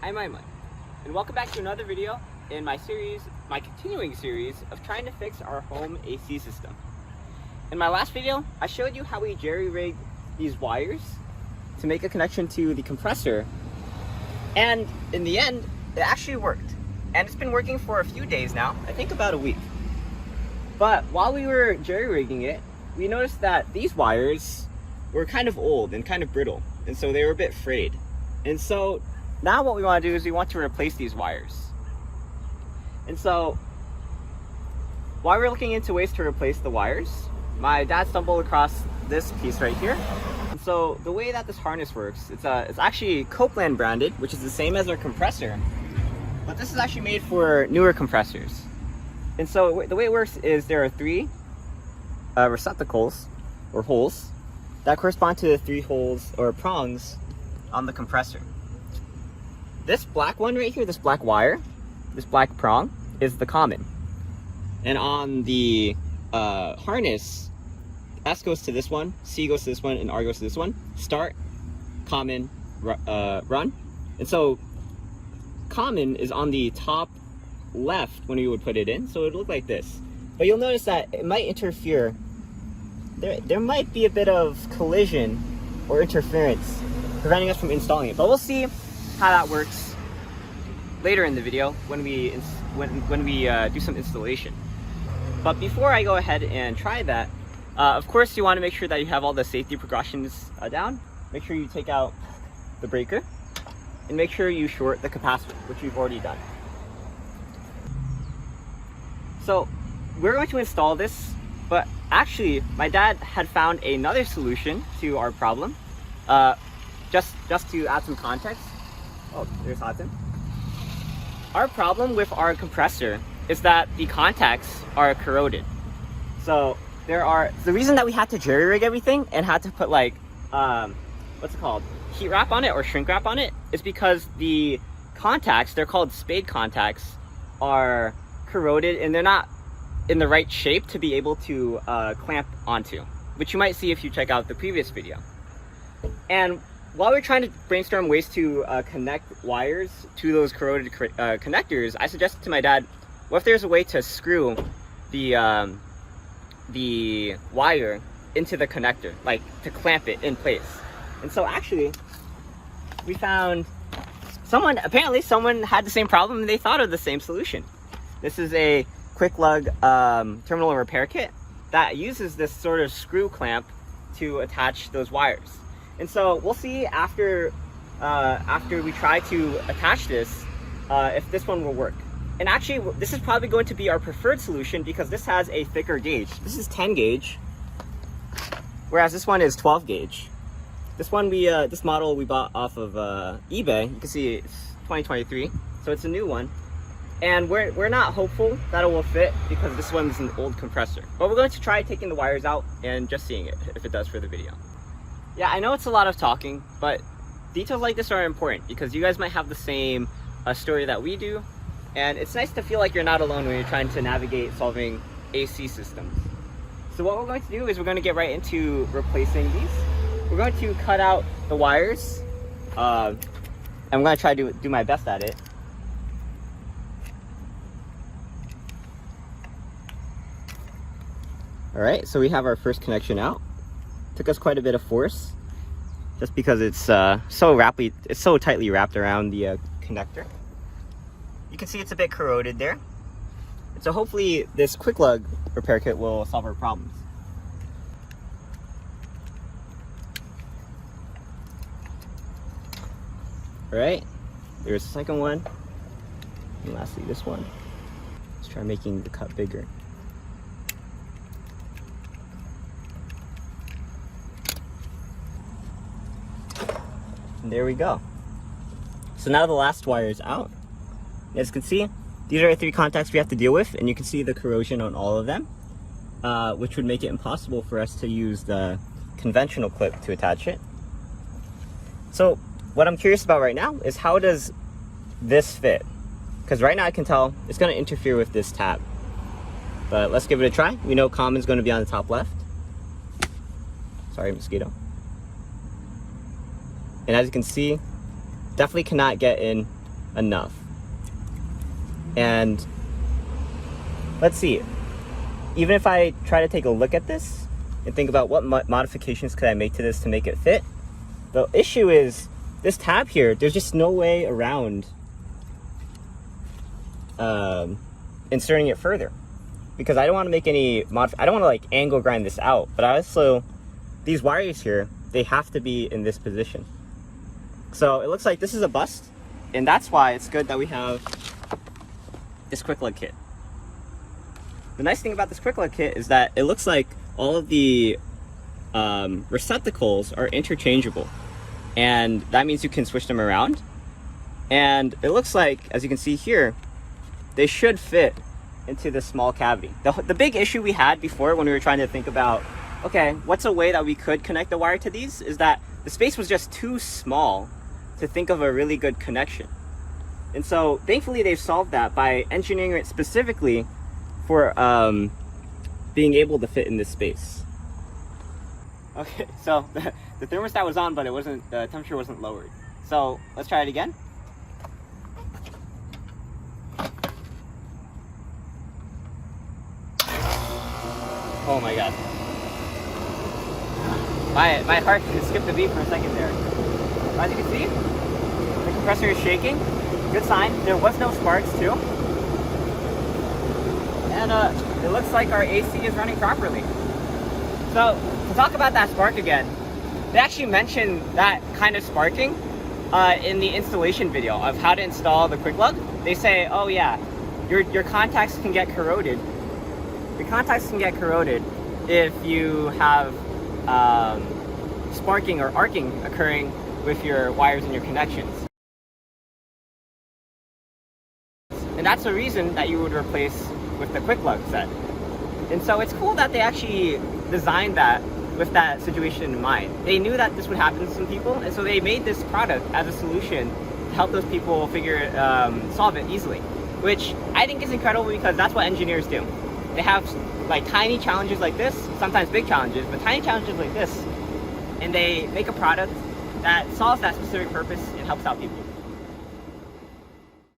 I'm Aiman, and welcome back to another video in my continuing series of trying to fix our home AC system. In my last video, I showed you how we jerry-rigged these wires to make a connection to the compressor, and in the end, it actually worked. And it's been working for a few days now, I think about a week. But while we were jerry-rigging it, we noticed that these wires were kind of old and kind of brittle, and so they were a bit frayed. And so now what we want to do is we want to replace these wires. And so while we're looking into ways to replace the wires, my dad stumbled across this piece right here. And so the way that this harness works, it's actually Copeland branded, which is the same as our compressor, but this is actually made for newer compressors. And so the way it works is there are three receptacles or holes that correspond to the three holes or prongs on the compressor. This black one right here, this black wire, this black prong is the common. And on the harness, S goes to this one, C goes to this one, and R goes to this one. Start, common, run. And so common is on the top left when you would put it in, so it would look like this. But you'll notice that it might interfere. There might be a bit of collision or interference preventing us from installing it, but we'll see how that works later in the video when we do some installation. But before I go ahead and try that, of course you want to make sure that you have all the safety precautions down. Make sure you take out the breaker and make sure you short the capacitor, which we've already done. So we're going to install this, but actually my dad had found another solution to our problem. Just to add some context. Oh, there's Hudson. Our problem with our compressor is that the contacts are corroded. So the reason that we had to jerry rig everything and had to put like what's it called, heat wrap on it or shrink wrap on it, is because the contacts, they're called spade contacts, are corroded and they're not in the right shape to be able to clamp onto, which you might see if you check out the previous video. And while we're trying to brainstorm ways to connect wires to those corroded connectors, I suggested to my dad, what if there's a way to screw the wire into the connector, like to clamp it in place. And so actually, we found apparently someone had the same problem and they thought of the same solution. This is a KwikLug terminal repair kit that uses this sort of screw clamp to attach those wires. And so we'll see after we try to attach this, if this one will work. And actually, this is probably going to be our preferred solution because this has a thicker gauge. This is 10 gauge, whereas this one is 12 gauge. This one this model we bought off of eBay. You can see it's 2023, so it's a new one. And we're not hopeful that it will fit because this one's an old compressor. But we're going to try taking the wires out and just seeing it, if it does for the video. Yeah, I know it's a lot of talking, but details like this are important because you guys might have the same story that we do, and it's nice to feel like you're not alone when you're trying to navigate solving AC systems. So what we're going to do is we're going to get right into replacing these. We're going to cut out the wires. I'm going to try to do my best at it. All right, so we have our first connection out. Took us quite a bit of force, just because it's so tightly wrapped around the connector. You can see it's a bit corroded there. And so hopefully this KwikLug repair kit will solve our problems. All right, there's the second one. And lastly, this one. Let's try making the cut bigger. And there we go. So now the last wire is out. As you can see, these are the three contacts we have to deal with, and you can see the corrosion on all of them, which would make it impossible for us to use the conventional clip to attach it. So what I'm curious about right now is how does this fit? Because right now I can tell it's going to interfere with this tab. But let's give it a try. We know common is going to be on the top left. Sorry, mosquito. And as you can see, definitely cannot get in enough. And let's see, even if I try to take a look at this and think about what modifications could I make to this to make it fit, the issue is this tab here, there's just no way around inserting it further, because I don't want to make any I don't want to like angle grind this out, but I also, these wires here, they have to be in this position. So it looks like this is a bust, and that's why it's good that we have this KwikLug kit. The nice thing about this KwikLug kit is that it looks like all of the receptacles are interchangeable, and that means you can switch them around. And it looks like, as you can see here, they should fit into this small cavity. The big issue we had before when we were trying to think about, okay, what's a way that we could connect the wire to these, is that the space was just too small to think of a really good connection. And so thankfully they've solved that by engineering it specifically for being able to fit in this space. Okay, so the thermostat was on, but it wasn't, the temperature wasn't lowered. So let's try it again. Oh my god. My heart skipped a beat for a second there. As you can see, the compressor is shaking. Good sign. There was no sparks too. And it looks like our AC is running properly. So to talk about that spark again, they actually mentioned that kind of sparking in the installation video of how to install the KwikLug. They say, oh yeah, your contacts can get corroded. The contacts can get corroded if you have sparking or arcing occurring with your wires and your connections. And that's the reason that you would replace with the KwikLug set. And so it's cool that they actually designed that with that situation in mind. They knew that this would happen to some people, and so they made this product as a solution to help those people solve it easily, which I think is incredible, because that's what engineers do. They have like tiny challenges like this, sometimes big challenges, but tiny challenges like this, and they make a product that solves that specific purpose and helps out people.